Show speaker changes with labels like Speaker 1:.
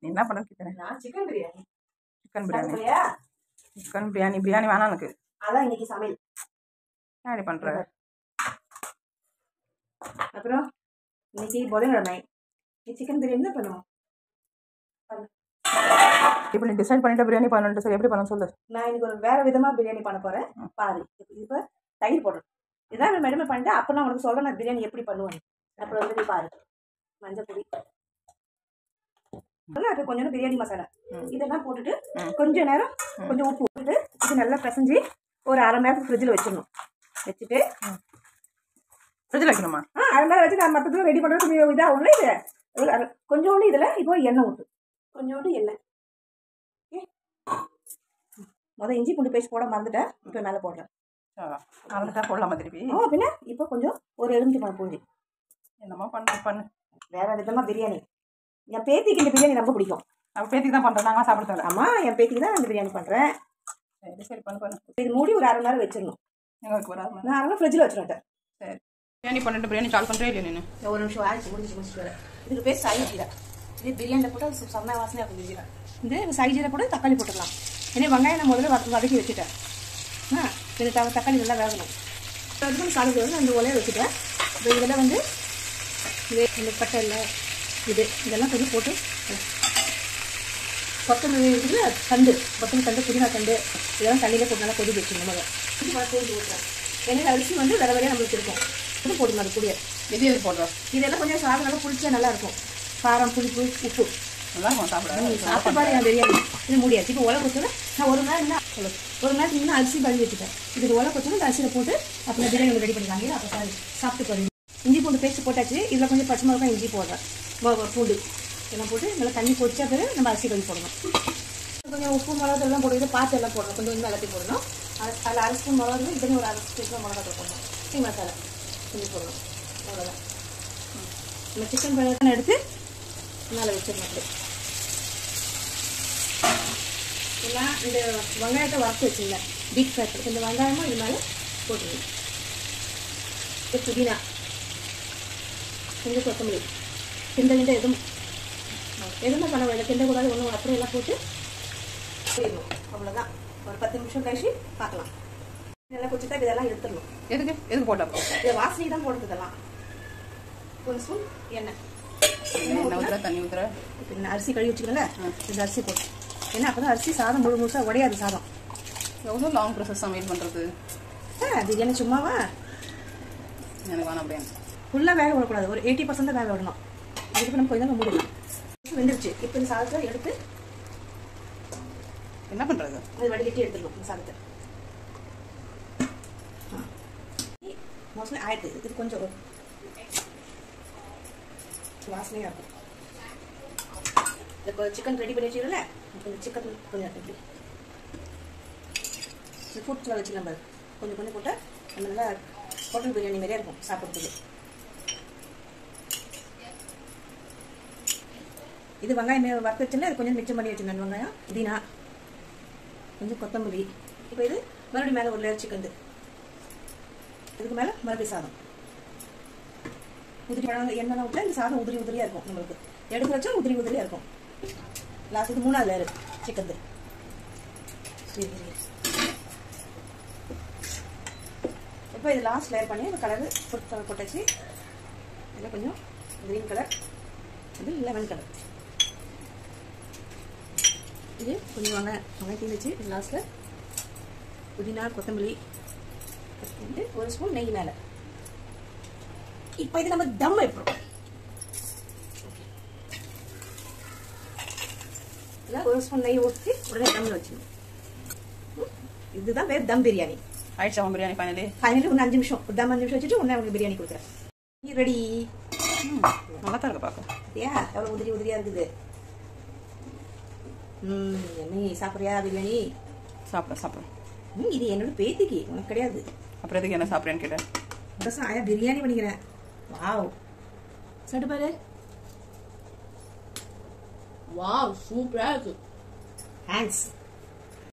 Speaker 1: என்ன பண்ண கேட்குறேன்?
Speaker 2: Chicken biryani.
Speaker 1: Chicken biryani. Chicken biryani biryani வேணாம் எனக்கு.
Speaker 2: அதான் இன்னைக்கு சமையல்.
Speaker 1: எப்படி பண்ற?
Speaker 2: அப்புறம் இன்னைக்கு புதன்கிழமை. நீ சிக்கன் பிரியாணி தான் பண்ணுவோம்.
Speaker 1: இப்போ நீ டிசைட் பண்ணிட்டு பிரியாணி பண்ணணும். சரி, எப்படி பண்ண சொல்லு.
Speaker 2: நான் இன்னைக்கு ஒரு வேற விதமா பிரியாணி பண்ண போறேன். பாரு, இப்போ தயிர் போடுறேன். இதான் நான் மெடுமை பண்ணிட்டு அப்போ நான் உனக்கு சொல்றேன் நான் பிரியாணி எப்படி பண்ணுவேன். அப்புறம் வந்து நீ பாரு. மஞ்சள் பொடி, கொஞ்சம் பிரியாணி மசாலா இதெல்லாம் போட்டுட்டு கொஞ்ச நேரம் கொஞ்சம் உப்பு போட்டுட்டு இது நல்லா பிசைஞ்சு ஒரு அரை மணி நேரத்துக்கு ஃப்ரிட்ஜில் வச்சிடணும். வச்சுட்டு
Speaker 1: ஃப்ரிட்ஜில் வைக்கணுமா?
Speaker 2: அரை மணி நேரம் வச்சு நான் மற்றதுக்கு ரெடி பண்ணுறது இதாக உள்ள இது கொஞ்சோண்டு இதில் இப்போ எண்ணெய் ஊற்று. கொஞ்சோண்டு எண்ணெய். முதல் இஞ்சி பூண்டு பேஸ்ட் போட மறந்துட்டேன். இப்போ மேலே போடுறேன்.
Speaker 1: மறந்துட்டா போடலாமா திருப்பி?
Speaker 2: பின்ன இப்போ கொஞ்சம் ஒரு எலுமிச்சை பூஞ்சி.
Speaker 1: என்னமா பண்ணு
Speaker 2: வேற விதமாக பிரியாணி. என் பேத்திக்கு இந்த பிரியாணி ரொம்ப பிடிக்கும்.
Speaker 1: அவள் பேத்திக்கு தான் பண்ணுறேன். நாங்கள் சாப்பிடுறோம்.
Speaker 2: ஆமாம், என் பேத்திக்கு தான் இந்த பிரியாணி பண்ணுறேன்.
Speaker 1: சரி சரி, பண்ணு.
Speaker 2: இது மூடி ஒரு அரை மணி நேரம் வச்சிடணும்.
Speaker 1: எங்களுக்கு ஒரு அரை மணி
Speaker 2: நான் அரை மணி ஃப்ரிட்ஜில் வச்சுருட்டேன்.
Speaker 1: சரி, பிரியாணி பண்ணிட்டு பிரியாணி சால்வ் பண்ணுறே இல்லை நீ?
Speaker 2: ஒரு நிமிஷம் ஆயிடுச்சு, முடிஞ்சிட்டு வரேன். இதுக்கு பேர் சாய் ஜீரா. இது பிரியாணியில் போட்டால் செம்ம வாசனையாக இருக்கும். ஜீரா இது சாய் ஜீரா போட்டு தக்காளி போட்டுடலாம். ஏன்னா வெங்காயம் நான் முதல்ல வதக்கி வச்சுட்டேன். இது தக்காளி நல்லா வேகணும். அதுக்கு சாப்பிட்டு வந்து அந்த ஒலையை வச்சுட்டேன். இப்போ இதில் வந்து இந்த பட்டை இல்லை இதெல்லாம் கொஞ்சம் போட்டு கொத்தமல்லி இருக்குல்ல தண்டு, கொத்தமல்லி தண்டு, புதினா தண்டு இதெல்லாம் தண்ணியில் போட்டு நல்லா கொதி வச்சுக்கணும். நம்ம போட்டு ஊற்றுறேன். ஏன்னா அரிசி வந்து வேறு வேறையாக நம்மளுக்கு இருக்கும். இது போடணும். அது கூடிய
Speaker 1: எது போடுறோம். இதெல்லாம்
Speaker 2: கொஞ்சம் சாதம் நல்லா புளிச்சா நல்லாயிருக்கும். காரம், புளிப்பு, உப்பு
Speaker 1: நல்லா இருக்கும்.
Speaker 2: சாப்பிட்டு பாரு என் பிரியாணி. இது முடியாது. இப்போ ஒலை கொத்தல நான் ஒரு நேரத்துக்கு முன்னே அரிசி கழுவி வச்சுட்டேன். இது ஒலை கொத்தல இந்த அரிசியில் போட்டு அப்புறம் பிரியாணி ரெடி பண்ணிக்காங்க. அப்போ சாப்பிட்டு பாருங்க. இஞ்சி பூண்டு பேஸ்ட் போட்டாச்சு. இதில் கொஞ்சம் பச்சை மிளகாய் இஞ்சி போடுறேன். பூண்டு இதெல்லாம் போட்டு நல்லா தண்ணி கொதிச்சா பிறகு நம்ம அரிசி கழுவி போடணும். கொஞ்சம் உப்பு மிளகா எல்லாம் போடுறது பார்த்து எல்லாம் போடணும். கொஞ்சம் கொஞ்சம் எல்லாத்தையும் போடணும். அதில் அரை ஸ்பூன் மிளகா இதுன்னு ஒரு அரை ஸ்பூன் மிளகா போடணும். சிக்கன் மசாலா கொஞ்சம் போடணும். அவ்வளோதான். நம்ம சிக்கன் பிரியாணி எடுத்து மேலே வச்சிடணும். அப்படி எல்லாம் இந்த வெங்காயத்தை வறுத்து வச்சுருந்தேன். டீப் ஃப்ரை பண்ணி இந்த வெங்காயமும் இது மேலே போட்டுருங்க. இது புதினா, கொஞ்சம் கொத்தமல்லி, கிண்ட எதுவுமே பண்ண வேண்டாம். கிண்டக்கூடாது ஒன்றும். அப்படியே எல்லாம் போட்டு போயிடணும். அவ்வளோதான். ஒரு 10 நிமிஷம் கழிச்சு பார்க்கலாம். நல்லா கொஞ்சம் தான் இதெல்லாம் எடுத்துடணும்.
Speaker 1: எதுக்கு போட்டோம்?
Speaker 2: இதை வாசனை தான் போடுறது. இதெல்லாம் கொஞ்சம் ஸ்பூன் எண்ணெய்
Speaker 1: ஊற்றுற, தண்ணி ஊற்றுற.
Speaker 2: இப்போ அரிசி கழுவி வச்சுக்கல, இந்த அரிசி போட்டு. ஏன்னா அப்போ தான் அரிசி சாதம் முழுசாக உடையாது. சாதம்
Speaker 1: எவ்வளோ லாங் ப்ராசஸ் சமையல் பண்ணுறது.
Speaker 2: பிரியாணி சும்மாவா?
Speaker 1: எனக்கு வேணாம். அப்படியே
Speaker 2: ஃபுல்லாக வேக விடக்கூடாது. ஒரு 80% தான் வேக விடணும். அதுக்கு நம்ம கொஞ்சம் மூடணும். வெந்துருச்சு. இப்போ இந்த சாதத்தை எடுத்து
Speaker 1: என்ன பண்ணுறது?
Speaker 2: அது வடிகட்டி எடுத்துடணும். இந்த சாதத்தை மோஸ்ட்லி ஆயிடுது. இது கொஞ்சம் வாசனையாக இருக்கும். இப்போ சிக்கன் ரெடி பண்ணி வச்சுக்கல, கொஞ்சம் சிக்கன் கொஞ்சம் எப்படி இந்த ஃபுட் கலர் வச்சு நம்ம கொஞ்சம் கொஞ்சம் போட்டால் நம்ம நல்லா ஹோட்டல் பிரியாணி மாதிரியே இருக்கும் சாப்பிட்றதுக்கு. இது வெங்காயம் வறுத்து வச்சுன்னா அது கொஞ்சம் மிச்சம் பண்ணி வச்சுருந்தேன். வெங்காயம், புதினா, கொஞ்சம் கொத்தமல்லி. இப்போ இது மறுபடியும் மேலே ஒரு லேயர் சிக்கன். இதுக்கு மேலே மறுபடியும் சாதம். உதிரி பழம் எண்ணெய் விட்டா இந்த சாதம் உதிரி உதிரியாக இருக்கும். நம்மளுக்கு எடுத்து வச்சா உதிரி உதிரியாக இருக்கும். லாஸ்ட் இது 3வது லேயர் சிக்கன். இப்போ இது லாஸ்ட் லேயர் பண்ணி அந்த கலரு போட்டாச்சு. இதில் கொஞ்சம் க்ரீன் கலர், இது லெமன் கலர். இது கொஞ்சம் வெங்காயம் தீந்துச்சு. இது லாஸ்ட்டில் புதினா, கொத்தமல்லி, ஒரு ஸ்பூன் நெய் மேலே. இப்போ இது நம்ம தம் வைப்போம். ஒரு ஸ்பூன் நெய் ஊற்றி உடனே தம்மில் வச்சுக்கணும். இதுதான் பேர் தம் பிரியாணி.
Speaker 1: ஆயிடுச்சா பிரியாணி?
Speaker 2: ஃபைனலி ஒன்று 5 நிமிஷம் தம் 5 நிமிஷம் வச்சுட்டு உடனே உங்களுக்கு பிரியாணி கொடுக்குறேன். நீ ரெடி?
Speaker 1: நல்லா தான் இருக்கு பார்க்க.
Speaker 2: ஏன் எவ்வளோ உதிரி உதிரியாக இருக்குது. நீ சாப்பிட்றியா பிரியாணி?
Speaker 1: சாப்பிட்றேன்.
Speaker 2: இது என்னோட பேத்திக்கு, உனக்கு கிடையாது.
Speaker 1: அப்புறம் எதுக்கு என்ன சாப்பிட்றேன்னு கேட்டேன்.
Speaker 2: ஆயா பிரியாணி பண்ணிக்கிறேன். வாவ், சாப்பிட்டு பாரு. வாவ், சூப்பராக இருக்கு. தேங்க்ஸ்.